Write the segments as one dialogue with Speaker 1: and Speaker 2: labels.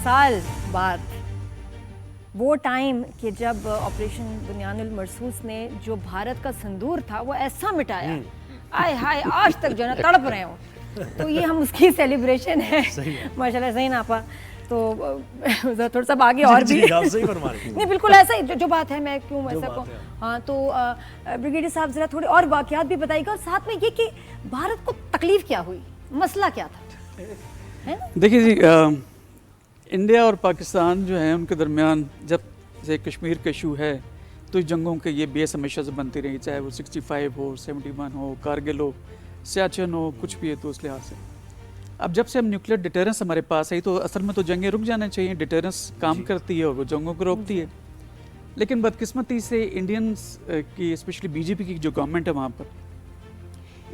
Speaker 1: साल बाद वो टाइम कि जब ऑपरेशन बुनियानुल मरसूस ने जो भारत का सिंदूर था वो ऐसा मिटाया, आय हाय आज तक जो है तड़प रहे हो, तो ये हम उसकी सेलिब्रेशन है माशाल्लाह। सही ना आपा, तो थोड़ा सा आगे और भी नहीं बिल्कुल ऐसा ही जो बात है, मैं क्यों ऐसा को। हाँ तो ब्रिगेडियर साहब ज़रा थोड़े और वाक़यात भी बताइएगा, और साथ में ये कि भारत को तकलीफ क्या हुई, मसला क्या था।
Speaker 2: देखिए जी, इंडिया और पाकिस्तान जो है उनके दरमियान जब से कश्मीर का इशू है तो जंगों के ये बेस हमेशा से बनती रही, चाहे वो 65 हो, 71 हो, कारगिल हो, सियाचिन हो, कुछ भी है। तो उस लिहाज से अब जब से हम न्यूक्लियर डिटेरेंस हमारे पास आई तो असल में तो जंगें रुक जाना चाहिए, डिटेरेंस काम करती है और वो जंगों को रोकती है। लेकिन बदकिस्मती से इंडियंस की स्पेशली बीजेपी की जो गवर्नमेंट है वहाँ पर,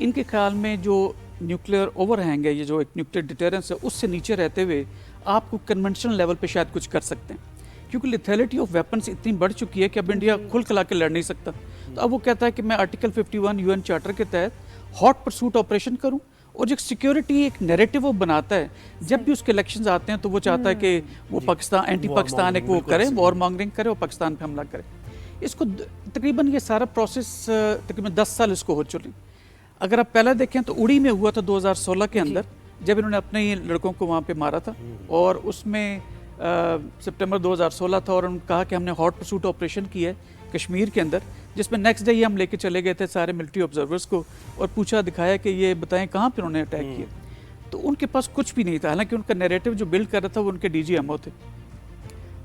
Speaker 2: इनके ख्याल में जो न्यूक्लियर ओवरहैंग है, ये जो एक न्यूक्लियर डिटेरेंस है, उससे नीचे रहते हुए आपको कन्वेंशनल लेवल पे शायद कुछ कर सकते हैं, क्योंकि लिथैलिटी ऑफ वेपन्स इतनी बढ़ चुकी है कि अब इंडिया खुल खिला के लड़ नहीं सकता। तो अब वो कहता है कि मैं आर्टिकल 51 यूएन चार्टर के तहत हॉट परसूट ऑपरेशन करूं, और जो सिक्योरिटी एक नैरेटिव वो बनाता है, जब भी उसके इलेक्शंस आते हैं तो वो चाहता है कि वो पाकिस्तान एंटी पाकिस्तान एक वो करे, वॉर मॉन्गरिंग करे और पाकिस्तान पे हमला करे। इसको तकरीबन ये सारा प्रोसेस तकरीबन 10 साल इसको हो चुकी। अगर आप पहले देखें तो उड़ी में हुआ था 2016 के अंदर, जब इन्होंने अपने ही लड़कों को वहाँ पे मारा था, और उसमें सितंबर 2016 था, और उन्होंने कहा कि हमने हॉट परसूट ऑपरेशन किया है कश्मीर के अंदर, जिसमें नेक्स्ट डे ही हम लेके चले गए थे सारे मिलिट्री ऑब्जर्वर्स को और पूछा दिखाया कि ये बताएं कहाँ पे उन्होंने अटैक किया। तो उनके पास कुछ भी नहीं था, हालांकि उनका नैरेटिव जो बिल्ड कर रहा था वो उनके DGMO थे।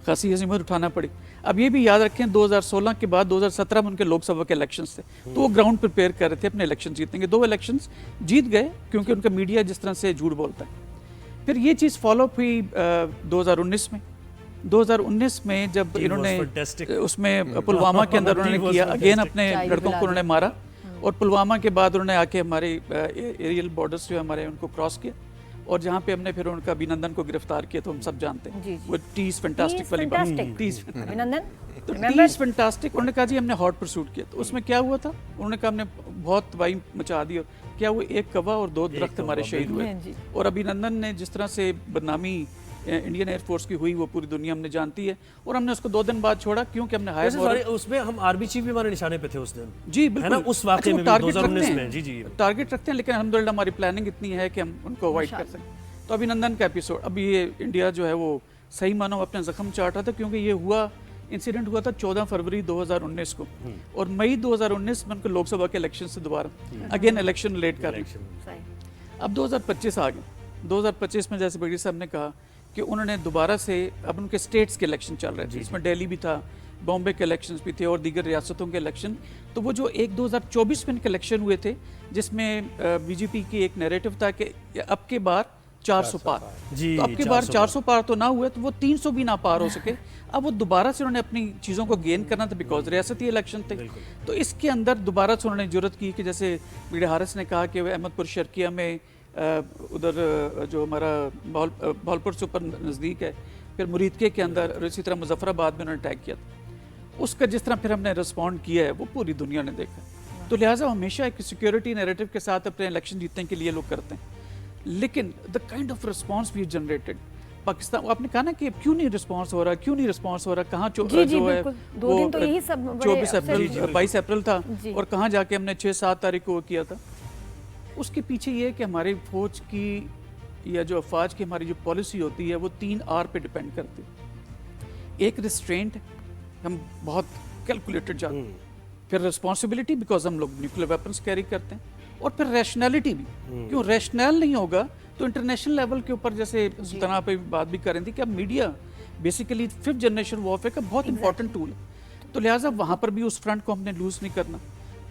Speaker 2: खासी हजीमत उठाना पड़ी। अब ये भी याद रखें 2016 के बाद 2017 में उनके लोकसभा के इलेक्शंस थे, तो वो ग्राउंड प्रिपेयर कर रहे थे अपने इलेक्शन जीतने। 2 इलेक्शंस जीत गए क्योंकि उनका मीडिया जिस तरह से झूठ बोलता है। फिर ये चीज़ फॉलोअप हुई 2019 में। 2019 में जब इन्होंने उसमें पुलवामा के अंदर उन्होंने किया, अगेन अपने लड़कों को उन्होंने मारा, और पुलवामा के बाद उन्होंने आके हमारे एरियल बॉर्डर्स जो हमारे उनको क्रॉस किया, और जहाँ पे हमने फिर उनका अभिनंदन को गिरफ्तार किया, तो हम सब जानते हैं वो टीज फैंटास्टिक वाली बात, टीज तो टीज फैंटास्टिक। उन्होंने कहा जी हमने हॉट परसूट किया, तो उसमें क्या हुआ था, उन्होंने कहा हमने बहुत तबाही मचा दी, और क्या वो 1 कौवा और 2 दरख्त हमारे शहीद हुए। और अभिनंदन ने जिस तरह से बदनामी इंडियन एयरफोर्स की हुई वो पूरी दुनिया हमने जानती है, और हमने उसको 2 दिन बाद छोड़ा क्योंकि हमने हायर
Speaker 3: उसमें हम आर्मी चीफ भी हमारे निशाने पे थे उस दिन।
Speaker 2: जी बिल्कुल,
Speaker 3: उस वाकये में 2019 में जी
Speaker 2: टारगेट रखते हैं, लेकिन अल्हम्दुलिल्लाह हमारी प्लानिंग इतनी है कि हम उनको अवॉइड कर सकें। तो अभिनंदन का एपिसोड, अभी ये इंडिया जो है वो सही मानो अपने जख्म चाट रहा था, क्योंकि ये हुआ इंसिडेंट हुआ था 14 फरवरी 2019 को, और मई 2019 में उनको लोकसभा के इलेक्शन से दोबारा अगेन इलेक्शन लेट कर रहे। अब 2025 आ गए। 2025 में जैसे ब्रिगेडियर साहब ने कहा कि उन्होंने दोबारा से, अब उनके स्टेट्स के इलेक्शन चल रहे थे, इसमें दिल्ली भी था, बॉम्बे के इलेक्शंस भी थे और दीगर रियासतों के इलेक्शन। तो वो जो 2024 में इनके इलेक्शन हुए थे, जिसमें बीजेपी की एक नैरेटिव था कि अब के बार 400 पार, तो अब के बार 400 पार तो ना हुए, तो वो 300 भी ना पार हो सके। अब वो दोबारा से उन्होंने अपनी चीज़ों को गेन करना था, बिकॉज रियासती इलेक्शन थे। तो इसके अंदर दोबारा से उन्होंने जरूरत की कि जैसे ब्रिगेडियर हारिस ने कहा कि अहमदपुर शर्किया में उधर जो हमारा भावलपुर से ऊपर नज़दीक है, फिर मुरीदके के अंदर, और इसी तरह मुजफ्फराबाद में उन्होंने अटैक किया था। उसका जिस तरह फिर हमने रिस्पॉन्ड किया है वो पूरी दुनिया ने देखा। तो लिहाजा हमेशा एक सिक्योरिटी नैरेटिव के साथ अपने इलेक्शन जीतने के लिए लोग करते हैं, लेकिन the kind of response we generated Pakistan, आपने कहा ना कि क्यों नहीं रिस्पॉन्स हो रहा, क्यों नहीं रिस्पॉन्स हो रहा, कहाँ जो है वो 24 अप्रैल 22 अप्रैल था, और कहाँ जाके हमने 6-7 तारीख को किया था। उसके पीछे ये है कि हमारी फौज की या जो अफवाज की हमारी जो पॉलिसी होती है वो 3 R पे डिपेंड करती है। एक रिस्ट्रेंट, हम बहुत कैलकुलेटेड जाते हैं, फिर रिस्पॉन्सिबिलिटी बिकॉज हम लोग न्यूक्लियर वेपन्स कैरी करते हैं, और फिर रैशनैलिटी भी। क्यों रैशनल नहीं होगा तो इंटरनेशनल लेवल के ऊपर, जैसे सुल्ताना पे बात भी कर रही थी कि अब media basically 5th generation warfare का बहुत इंपॉर्टेंट टूल है, तो लिहाजा वहाँ पर भी उस फ्रंट को हमने लूज नहीं करना।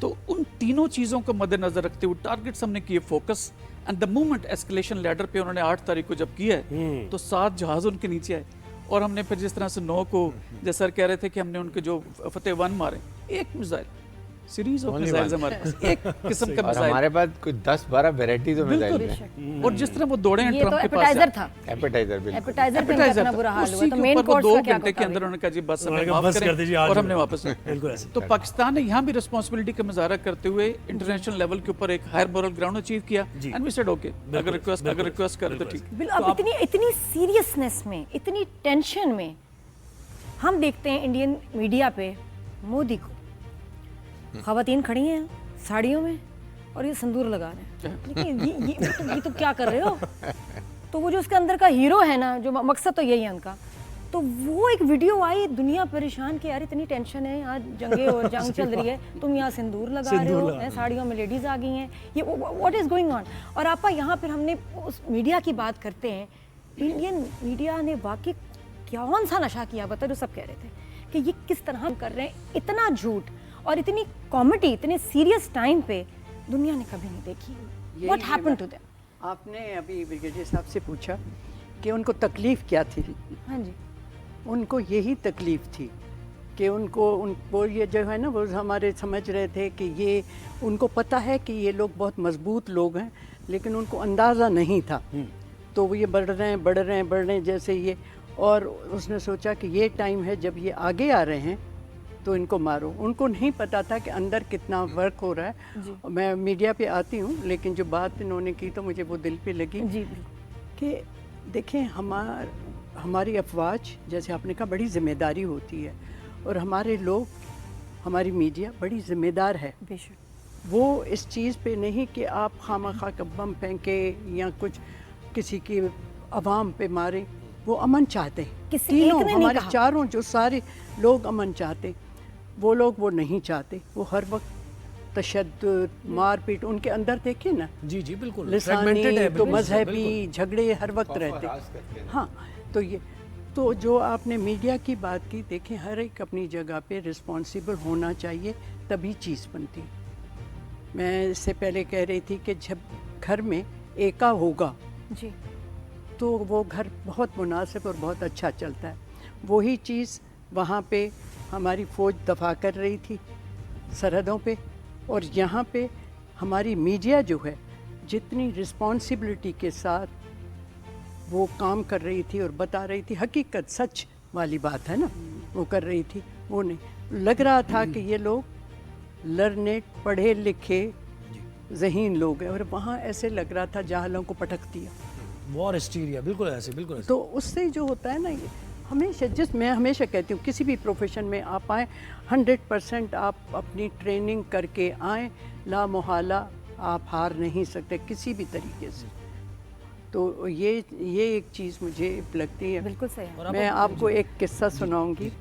Speaker 2: तो उन तीनों चीज़ों को मद्देनजर रखते हुए टारगेट्स हमने किए focus, and the movement escalation ladder पे उन्होंने 8 तारीख को जब किया है तो 7 जहाज उनके नीचे आए, और हमने फिर जिस तरह से 9 को जैसे सर कह रहे थे कि हमने उनके जो फतेह 1 मारे, एक missile series of
Speaker 4: Only
Speaker 2: missiles
Speaker 4: one.
Speaker 2: हमारे पास, एक किस्म का
Speaker 4: और
Speaker 2: मिसाइल।
Speaker 4: हमारे पास कोई 10-12 वैरायटी तो मिसाइल है।
Speaker 2: बिल्कुल। और जिस तरह वो दौड़े हैं
Speaker 1: ये तो
Speaker 2: ट्रम्प के पास
Speaker 1: एपेटाइजर था,
Speaker 4: एपेटाइजर बिल्कुल।
Speaker 1: एपेटाइजर पे इतना बुरा हाल हुआ,
Speaker 2: उसी
Speaker 1: तो
Speaker 2: के
Speaker 1: मेन
Speaker 2: ऊपर वो
Speaker 1: कोर्स
Speaker 2: 2
Speaker 1: का क्या
Speaker 2: घंटे के अंदर उन्होंने कहा जी बस हमें
Speaker 3: उन्होंने कहा,
Speaker 2: माफ
Speaker 3: बस कर दीजिए,
Speaker 2: करें
Speaker 3: आज
Speaker 2: और
Speaker 3: हो
Speaker 2: हमने
Speaker 3: गया।
Speaker 2: वापस
Speaker 3: बिल्कुल ऐसे।
Speaker 2: तो पाकिस्तान ने यहाँ भी रिस्पांसिबिलिटी का मुजाहरा करते हुए इंटरनेशनल लेवल के ऊपर एक हायर मोरल ग्राउंड अचीव किया, एंड वी सेड ओके, अगर रिक्वेस्ट करे तो ठीक।
Speaker 1: अब इतनी सीरियसनेस में, इतनी टेंशन में हम देखते हैं इंडियन मीडिया पे मोदी को, खवातीन खड़ी हैं साड़ियों में और ये संदूर लगा रहे हैं, लेकिन ये तो क्या कर रहे हो? तो वो जो उसके अंदर का हीरो है ना, जो मकसद तो यही है उनका, तो वो एक वीडियो आई, दुनिया परेशान कि यार इतनी टेंशन है, आज जंगे और जंग चल रही है, तुम यहाँ सिंदूर लगा रहे हो, साड़ियों में लेडीज आ गई हैं, ये व्हाट इज गोइंग ऑन? और आपा यहाँ पर हमने उस मीडिया की बात करते हैं, इंडियन मीडिया ने वाकई कौन सा नशा किया, बता जो सब कह रहे थे कि ये किस तरह कर रहे हैं, इतना झूठ और इतनी कॉमेडी इतने सीरियस टाइम पे दुनिया ने कभी नहीं देखी। What happened to them?
Speaker 5: आपने अभी ब्रिगेडियर साहब से पूछा कि उनको तकलीफ क्या थी।
Speaker 1: हाँ जी,
Speaker 5: उनको यही तकलीफ थी कि उनको ये जो है ना, वो हमारे समझ रहे थे कि ये, उनको पता है कि ये लोग बहुत मजबूत लोग हैं, लेकिन उनको अंदाज़ा नहीं था। तो वो ये बढ़ रहे हैं जैसे ये, और उसने सोचा कि ये टाइम है जब ये आगे आ रहे हैं तो इनको मारो। उनको नहीं पता था कि अंदर कितना वर्क हो रहा है। मैं मीडिया पे आती हूँ, लेकिन जो बात इन्होंने की तो मुझे वो दिल पे लगी
Speaker 1: जी
Speaker 5: कि देखें, हमारी अफवाज, जैसे आपने कहा, बड़ी ज़िम्मेदारी होती है, और हमारे लोग, हमारी मीडिया बड़ी ज़िम्मेदार है।
Speaker 1: बेशक
Speaker 5: वो इस चीज़ पे नहीं कि आप खामखा का बम फेंके या कुछ किसी की आवाम पे मारे। वो अमन चाहते हैं,
Speaker 1: किसी एक
Speaker 5: तीनों
Speaker 1: ने नहीं
Speaker 5: हमारे
Speaker 1: कहा।
Speaker 5: चारों जो सारे लोग अमन चाहते, वो लोग वो नहीं चाहते। वो हर वक्त तशद्दुद, मारपीट उनके अंदर देखे ना,
Speaker 3: जी जी बिल्कुल
Speaker 5: लिसानी
Speaker 3: Fragmented है,
Speaker 5: तो
Speaker 3: बिल्कुल,
Speaker 5: मजहबी
Speaker 3: बिल्कुल।
Speaker 5: झगड़े हर वक्त रहते। हाँ, तो ये तो जो आपने मीडिया की बात की, देखें हर एक अपनी जगह पे रिस्पॉन्सिबल होना चाहिए, तभी चीज़ बनती। मैं इससे पहले कह रही थी कि जब घर में एका होगा
Speaker 1: जी,
Speaker 5: तो वो घर बहुत मुनासिब और बहुत अच्छा चलता है। वही चीज़ वहाँ पे हमारी फ़ौज दफा कर रही थी सरहदों पे, और यहाँ पे हमारी मीडिया जो है जितनी रिस्पॉन्सिबिलिटी के साथ वो काम कर रही थी और बता रही थी, हकीकत सच वाली बात है ना, वो कर रही थी। वो नहीं लग रहा था कि ये लोग लर्नेड, पढ़े लिखे, ज़हीन लोग हैं, और वहाँ ऐसे लग रहा था जाहलों को पटक दिया।
Speaker 3: वॉर हिस्टीरिया, बिल्कुल ऐसे, बिल्कुल ऐसे।
Speaker 5: तो उससे जो होता है ना, ये हमेशा, मैं हमेशा कहती हूँ, किसी भी प्रोफेशन में आप आएँ, 100% आप अपनी ट्रेनिंग करके आएँ, ला मुहाला आप हार नहीं सकते किसी भी तरीके से। तो ये एक चीज़ मुझे लगती है।
Speaker 1: बिल्कुल सही है।
Speaker 5: मैं आपको एक किस्सा सुनाऊंगी।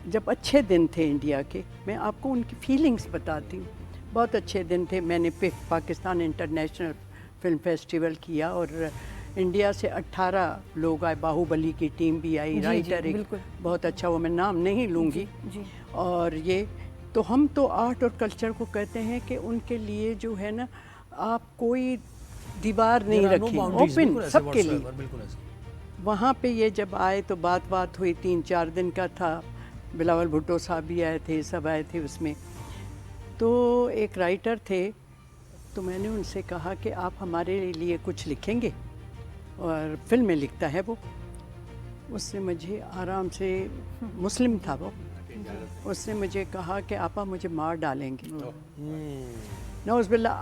Speaker 5: जब अच्छे दिन थे इंडिया के, मैं आपको उनकी फीलिंग्स बताती हूँ। बहुत अच्छे दिन थे। मैंने पाकिस्तान इंटरनेशनल फिल्म फेस्टिवल किया, और इंडिया से 18 लोग आए, बाहुबली की टीम भी आई, राइटर एक बहुत अच्छा, वो मैं नाम नहीं लूँगी। और ये तो हम तो आर्ट और कल्चर को कहते हैं कि उनके लिए जो है ना, आप कोई दीवार नहीं रखी, ओपन सबके लिए। वहाँ पे ये जब आए तो बात हुई, 3-4 दिन का था। बिलावल भुट्टो साहब भी आए थे, सब आए थे उसमें। तो एक राइटर थे, तो मैंने उनसे कहा कि आप हमारे लिए कुछ लिखेंगे, और फिल्म में लिखता है वो। उससे मुझे आराम से, मुस्लिम था वो, उसने मुझे कहा कि आपा मुझे मार डालेंगे। नौज़बिल्ला,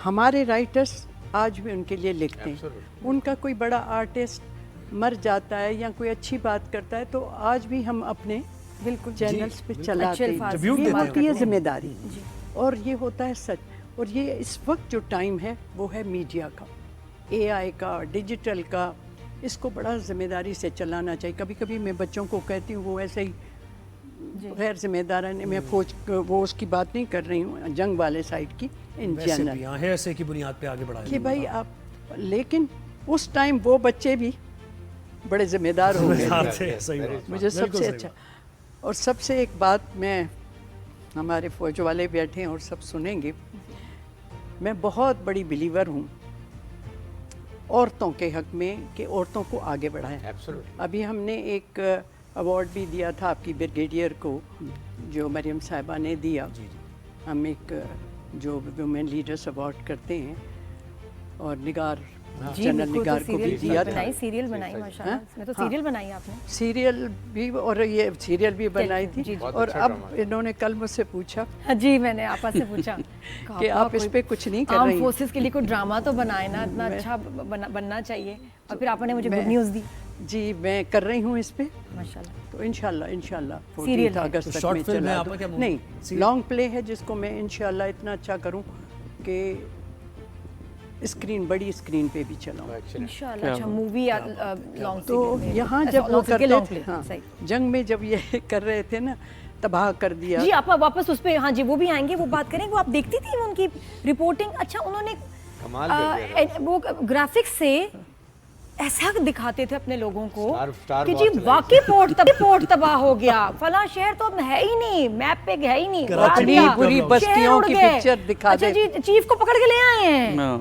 Speaker 5: हमारे राइटर्स आज भी उनके लिए लिखते हैं। उनका कोई बड़ा आर्टिस्ट मर जाता है या कोई अच्छी बात करता है, तो आज भी हम अपने बिल्कुल चैनल्स पे चलाते हैं। ये होती है जिम्मेदारी, और ये होता है सच। और ये इस वक्त जो टाइम है वो है मीडिया का, AI का, डिजिटल का। इसको बड़ा ज़िम्मेदारी से चलाना चाहिए। कभी कभी मैं बच्चों को कहती हूँ, वो ऐसे ही गैर जिम्मेदार है। मैं फौज वो उसकी बात नहीं कर रही हूँ, जंग वाले साइड की, इन जनरल
Speaker 3: ऐसे की बुनियाद पे आगे बढ़ाया
Speaker 5: कि भाई आप, लेकिन उस टाइम वो बच्चे भी बड़े जिम्मेदार हो गए। मुझे सबसे अच्छा, और सबसे एक बात, मैं, हमारे फौज वाले बैठे हैं और सब सुनेंगे, मैं बहुत बड़ी बिलीवर हूँ औरतों के हक में कि औरतों को आगे बढ़ाएं। अभी हमने एक अवार्ड भी दिया था आपकी ब्रिगेडियर को, जो मरियम साहिबा ने दिया, ہم ایک جو ویمن لیڈرس ایوارڈ کرتے ہیں اور نگار
Speaker 1: جی
Speaker 5: جنرل
Speaker 1: بالکل،
Speaker 5: نگار
Speaker 1: تو
Speaker 5: کو بھی
Speaker 1: سیریل
Speaker 5: دیا تھا.
Speaker 1: بنائی، سیریل بنائی ماشاءاللہ. اس میں تو سیریل بنائی آپ نے.
Speaker 5: سیریل بھی اور یہ سیریل بھی بنائی تھی.
Speaker 1: جی، جی.
Speaker 5: اور اب انہوں نے کل مجھ سے پوچھا
Speaker 1: جی میں نے آپا سے پوچھا
Speaker 5: کہ آپ اس پہ کچھ نہیں کر
Speaker 1: آرم
Speaker 5: رہی.
Speaker 1: فورسز کے لیے کوئی ڈرامہ تو بنائے نا، اتنا اچھا بننا چاہیے. اور پھر آپ نے مجھے گڈ نیوز دی.
Speaker 5: جی میں کر رہی ہوں اس پہ،
Speaker 1: ماشاءاللہ.
Speaker 5: تو انشاءاللہ
Speaker 1: سیریل
Speaker 5: 14
Speaker 1: ہے.
Speaker 5: اگست
Speaker 3: تو
Speaker 5: تک
Speaker 3: شارٹ
Speaker 5: میں
Speaker 3: فلم ہے
Speaker 5: چلا
Speaker 3: آپ کا کیا
Speaker 5: دوں. نہیں، لانگ پلے ہے جس کو میں انشاءاللہ اتنا اچھا کروں کہ اسکرین بڑی اسکرین پہ بھی چلاؤں.
Speaker 1: انشاءاللہ. اچھا مووی لانگ
Speaker 5: تو یہاں جب وہ کرتے تھے، ہاں جنگ میں جب یہ کر رہے تھے نا، تباہ کر دیا.
Speaker 1: جی آپ واپس اس پہ، ہاں جی وہ بھی آئیں گے، وہ بات کریں گے. وہ آپ دیکھتی تھی ان کی رپورٹنگ. اچھا انہوں نے
Speaker 4: کمال کر دیا.
Speaker 1: وہ گرافکس سے ایسا دکھاتے تھے اپنے لوگوں کو
Speaker 4: Star
Speaker 1: کہ
Speaker 4: Wars
Speaker 1: جی
Speaker 4: چلائی.
Speaker 1: واقعی پورٹ تباہ ہو گیا، فلاں شہر تو اب ہے ہی نہیں، میپ پہ ہے ہی نہیں.
Speaker 5: اتنی بری بستیوں کی پکچر دکھا
Speaker 1: اچھا
Speaker 5: دے.
Speaker 1: جی چیف کو پکڑ کے لے آئے ہیں
Speaker 2: ہاں.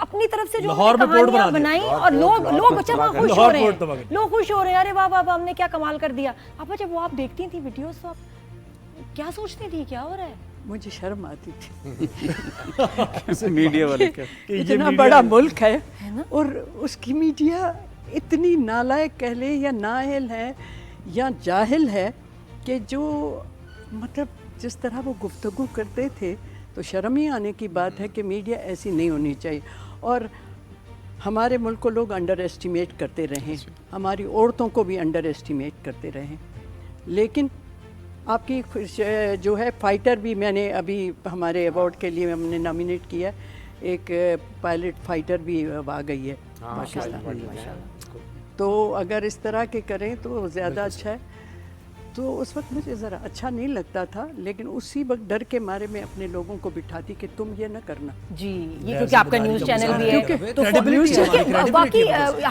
Speaker 1: اپنی طرف سے جو
Speaker 3: لاہور میں پورٹ
Speaker 1: کہانیاں
Speaker 3: بنا دیا.
Speaker 1: بنائی، اور لوگ اچھا وہاں خوش ہو رہے
Speaker 3: لاہور پورٹ تباہ
Speaker 1: ہیں،
Speaker 3: کر
Speaker 1: لوگ خوش ہو رہے ہیں. ارے واہ واہ ہم نے کیا کمال کر دیا. اب جب وہ آپ دیکھتی تھی ویڈیوز تو آپ کیا سوچتی تھی کیا ہو رہا ہے؟
Speaker 5: مجھے شرم آتی تھی.
Speaker 2: میڈیا والے کیا.
Speaker 5: اتنا بڑا ملک ہے اور اس کی میڈیا اتنی نالائق کہہ لیں یا نااہل ہے یا جاہل ہے کہ جو مطلب جس طرح وہ گفتگو کرتے تھے تو شرم ہی آنے کی بات ہے کہ میڈیا ایسی نہیں ہونی چاہیے. اور ہمارے ملک کو لوگ انڈر ایسٹیمیٹ کرتے رہیں، ہماری عورتوں کو بھی انڈر ایسٹیمیٹ کرتے رہیں. لیکن آپ کی جو ہے فائٹر بھی، میں نے ابھی ہمارے ایوارڈ کے لیے ہم نے نامینیٹ کیا، ایک پائلٹ فائٹر بھی آ گئی ہے ماشاءاللہ. تو اگر اس طرح کے کریں تو زیادہ اچھا ہے. تو اس وقت مجھے ذرا اچھا نہیں لگتا تھا، لیکن اسی وقت ڈر کے مارے میں اپنے لوگوں کو بٹھاتی کہ تم یہ نہ کرنا.
Speaker 1: جی یہ کیونکہ آپ کا نیوز چینل بھی ہے تو باقی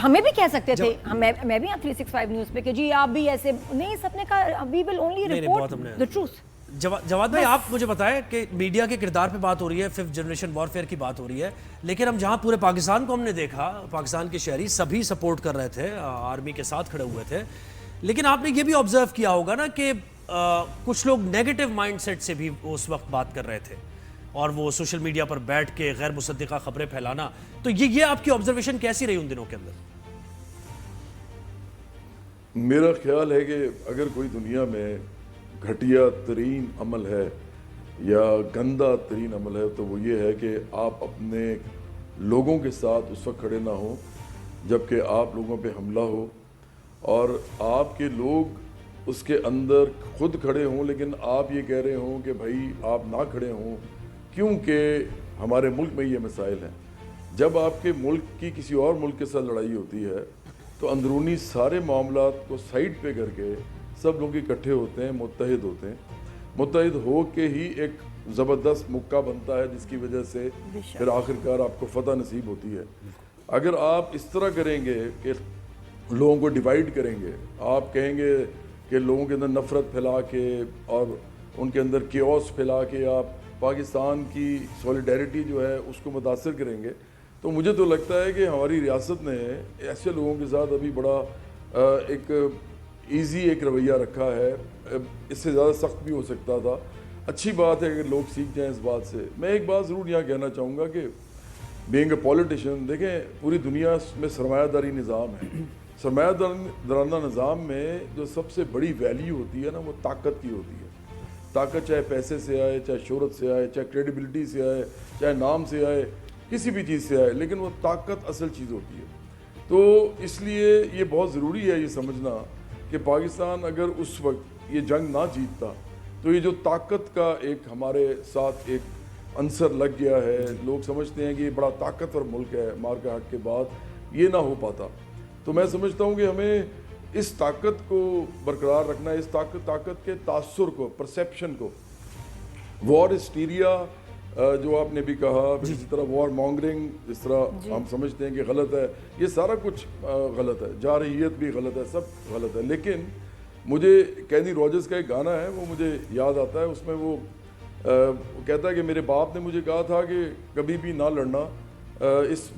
Speaker 1: ہمیں بھی کہہ سکتے تھے، میں بھی 365 نیوز پہ کہ جی آپ بھی ایسے نہیں، سب نے کہا we will only report the truth.
Speaker 3: Jawad بھائی آپ مجھے بتائیں کہ میڈیا کے کردار پہ بات ہو رہی ہے، 5th جنریشن وارفیئر کی بات ہو رہی ہے، لیکن ہم جہاں پورے پاکستان کو ہم نے دیکھا، پاکستان کے شہری سبھی سپورٹ کر رہے تھے، آرمی کے ساتھ کھڑے ہوئے تھے. لیکن آپ نے یہ بھی آبزرو کیا ہوگا نا کہ کچھ لوگ نیگیٹو مائنڈ سیٹ سے بھی اس وقت بات کر رہے تھے، اور وہ سوشل میڈیا پر بیٹھ کے غیر مصدقہ خبریں پھیلانا. تو یہ آپ کی آبزرویشن کیسی رہی ان دنوں کے اندر؟
Speaker 6: میرا خیال ہے کہ اگر کوئی دنیا میں گھٹیا ترین عمل ہے یا گندا ترین عمل ہے تو وہ یہ ہے کہ آپ اپنے لوگوں کے ساتھ اس وقت کھڑے نہ ہوں جب کہ آپ لوگوں پہ حملہ ہو، اور آپ کے لوگ اس کے اندر خود کھڑے ہوں لیکن آپ یہ کہہ رہے ہوں کہ بھائی آپ نہ کھڑے ہوں کیونکہ ہمارے ملک میں یہ مسائل ہیں. جب آپ کے ملک کی کسی اور ملک کے ساتھ لڑائی ہوتی ہے تو اندرونی سارے معاملات کو سائڈ پہ کر کے سب لوگ اکٹھے ہوتے ہیں، متحد ہوتے ہیں. متحد ہو کے ہی ایک زبردست مکہ بنتا ہے جس کی وجہ سے پھر آخرکار آپ کو فتح نصیب ہوتی ہے. اگر آپ اس طرح کریں گے کہ لوگوں کو ڈیوائیڈ کریں گے، آپ کہیں گے کہ لوگوں کے اندر نفرت پھیلا کے اور ان کے اندر کیوس پھیلا کے آپ پاکستان کی سولیڈیرٹی جو ہے اس کو متاثر کریں گے، تو مجھے تو لگتا ہے کہ ہماری ریاست نے ایسے لوگوں کے ساتھ ابھی بڑا ایک ایزی ایک رویہ رکھا ہے. اس سے زیادہ سخت بھی ہو سکتا تھا. اچھی بات ہے کہ لوگ سیکھ جائیں اس بات سے. میں ایک بات ضرور یہاں کہنا چاہوں گا کہ بینگ اے پولیٹیشین، دیکھیں پوری دنیا میں سرمایہ داری نظام ہے. سرمایہ دارانہ نظام میں جو سب سے بڑی ویلیو ہوتی ہے نا وہ طاقت کی ہوتی ہے. طاقت چاہے پیسے سے آئے، چاہے شہرت سے آئے، چاہے کریڈیبلٹی سے آئے، چاہے نام سے آئے، کسی بھی چیز سے آئے، لیکن وہ طاقت اصل چیز ہوتی ہے. تو اس لیے یہ بہت ضروری ہے یہ سمجھنا کہ پاکستان اگر اس وقت یہ جنگ نہ جیتتا تو یہ جو طاقت کا ایک ہمارے ساتھ ایک عنصر لگ گیا ہے، لوگ سمجھتے ہیں کہ یہ بڑا طاقتور ملک ہے، مارکا حق کے بعد یہ نہ ہو پاتا. تو میں سمجھتا ہوں کہ ہمیں اس طاقت کو برقرار رکھنا ہے، اس طاقت کے تاثر کو، پرسیپشن کو. وار ہسٹیریا جو آپ نے بھی کہا، اسی طرح وار مانگرنگ جس طرح ہم سمجھتے ہیں کہ غلط ہے، یہ سارا کچھ غلط ہے، جارحیت بھی غلط ہے، سب غلط ہے. لیکن مجھے کینی روجرز کا ایک گانا ہے وہ مجھے یاد آتا ہے، اس میں وہ کہتا ہے کہ میرے باپ نے مجھے کہا تھا کہ کبھی بھی نہ لڑنا اس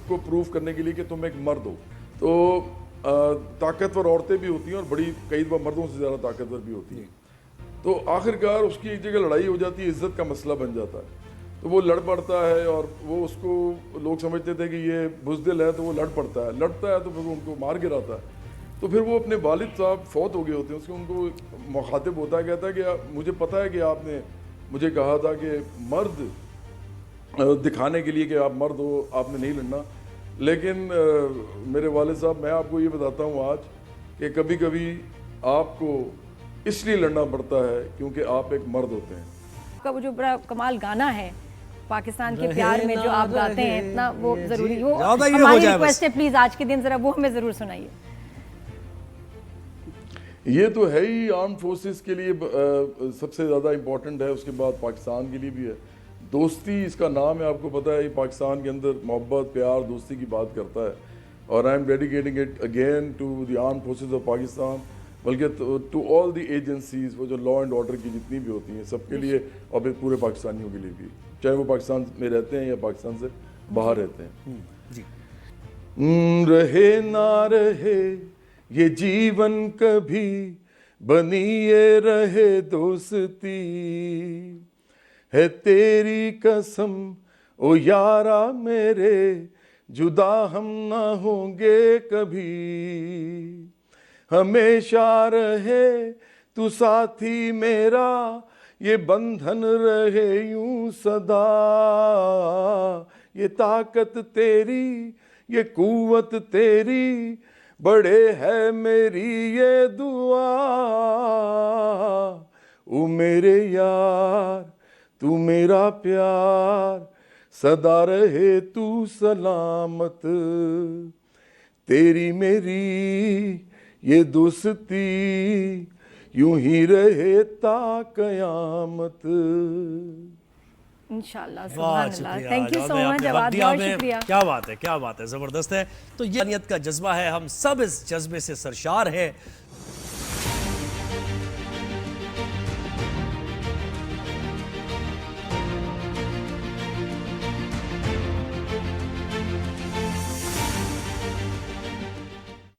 Speaker 6: کو پروف کرنے کے لیے کہ تم ایک مرد ہو. تو طاقتور عورتیں بھی ہوتی ہیں اور بڑی کئی دفعہ مردوں سے زیادہ طاقتور بھی ہوتی ہیں. تو آخرکار اس کی ایک جگہ لڑائی ہو جاتی ہے, عزت کا مسئلہ بن جاتا ہے, تو وہ لڑ پڑتا ہے, اور وہ اس کو لوگ سمجھتے تھے کہ یہ بزدل ہے تو وہ لڑتا ہے تو پھر وہ ان کو مار گراتا ہے. تو پھر وہ اپنے والد صاحب فوت ہو گئے ہوتے ہیں, اس کے ان کو مخاطب ہوتا ہے, کہتا ہے کہ مجھے پتہ ہے کہ آپ نے مجھے کہا تھا کہ مرد دکھانے کے لیے کہ آپ مرد ہو آپ نے نہیں لڑنا, لیکن میرے والد صاحب میں آپ کو یہ بتاتا ہوں آج کہ کبھی کبھی آپ کو اس لیے لڑنا پڑتا ہے کیونکہ آپ ایک مرد ہوتے ہیں.
Speaker 1: کا وہ جو بڑا کمال گانا ہے پاکستان کے پیار میں جو آپ گاتے ہیں, اتنا وہ ضروری, وہ ہماری ریکویسٹ ہے پلیز آج کے دن ذرا وہ ہمیں ضرور سنائیے.
Speaker 6: یہ تو ہے ہی آرم فورسز کے لیے سب سے زیادہ امپورٹنٹ ہے, اس کے بعد پاکستان کے لیے بھی ہے. دوستی اس کا نام ہے, آپ کو پتہ ہے, پاکستان کے اندر محبت پیار دوستی کی بات کرتا ہے, اور I am dedicating it again to the armed forces of Pakistan, بلکہ ٹو آل دی ایجنسیز, وہ جو لا اینڈ آرڈر کی جتنی بھی ہوتی ہیں سب کے لیے, اور پھر پورے پاکستانیوں کے لیے بھی, چاہے وہ پاکستان میں رہتے ہیں یا پاکستان سے باہر رہتے ہیں. رہے نہ رہے یہ جیون کبھی بنی یہ رہے دوستی, ہے تیری قسم او یارا میرے جدا ہم نہ ہوں گے کبھی, ہمیشہ رہے تو ساتھی میرا یہ بندھن رہے یوں صدا, یہ طاقت تیری یہ قوت تیری بڑے ہے میری یہ دعا, او میرے یار تو میرا پیار صدا رہے تو سلامت, تیری میری یہ دوستی یوں ہی رہے تا قیامت.
Speaker 1: انشاءاللہ, سبحان اللہ, تھینک یو سو مچ جواد, بہت شکریہ.
Speaker 3: کیا بات ہے, کیا بات ہے, زبردست ہے. تو یہ انسانیت کا جذبہ ہے, ہم سب اس جذبے سے سرشار ہیں.